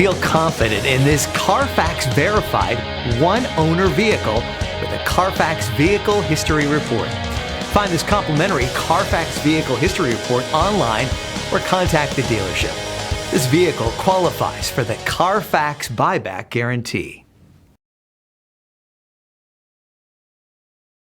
Feel confident in this Carfax verified one-owner vehicle with a Carfax Vehicle History Report. Find this complimentary Carfax Vehicle History Report online or contact the dealership. This vehicle qualifies for the Carfax Buyback Guarantee.